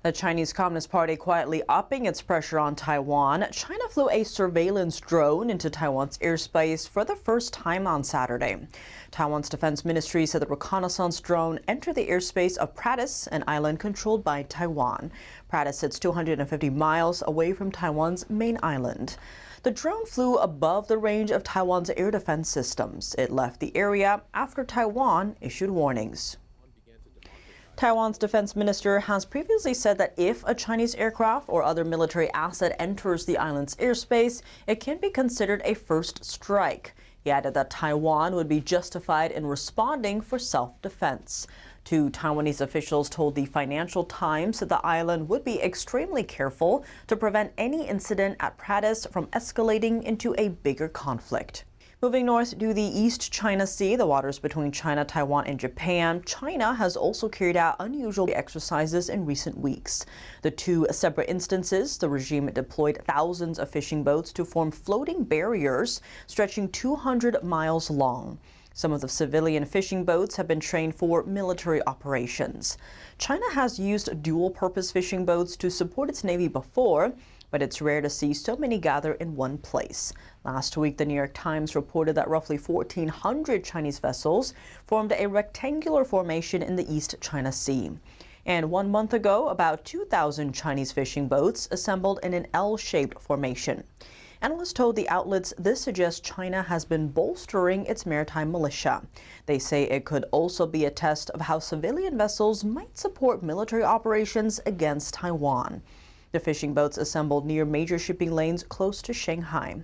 The Chinese Communist Party quietly upping its pressure on Taiwan. China flew a surveillance drone into Taiwan's airspace for the first time on Saturday. Taiwan's defense ministry said the reconnaissance drone entered the airspace of Pratas, an island controlled by Taiwan. Pratas sits 250 miles away from Taiwan's main island. The drone flew above the range of Taiwan's air defense systems. It left the area after Taiwan issued warnings. Taiwan's defense minister has previously said that if a Chinese aircraft or other military asset enters the island's airspace, it can be considered a first strike. He added that Taiwan would be justified in responding for self-defense. Two Taiwanese officials told the Financial Times that the island would be extremely careful to prevent any incident at Pratas from escalating into a bigger conflict. Moving north to the East China Sea, the waters between China, Taiwan, and Japan, China has also carried out unusual exercises in recent weeks. The two separate instances, the regime deployed thousands of fishing boats to form floating barriers stretching 200 miles long. Some of the civilian fishing boats have been trained for military operations. China has used dual-purpose fishing boats to support its navy before, but it's rare to see so many gather in one place. Last week, the New York Times reported that roughly 1,400 Chinese vessels formed a rectangular formation in the East China Sea. And 1 month ago, about 2,000 Chinese fishing boats assembled in an L-shaped formation. Analysts told the outlets this suggests China has been bolstering its maritime militia. They say it could also be a test of how civilian vessels might support military operations against Taiwan. The fishing boats assembled near major shipping lanes close to Shanghai.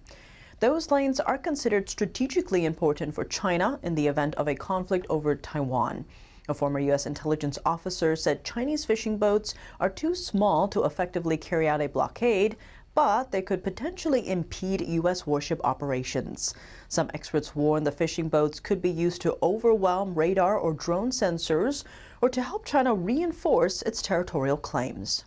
Those lanes are considered strategically important for China in the event of a conflict over Taiwan. A former U.S. intelligence officer said Chinese fishing boats are too small to effectively carry out a blockade, but they could potentially impede U.S. warship operations. Some experts warn the fishing boats could be used to overwhelm radar or drone sensors or to help China reinforce its territorial claims.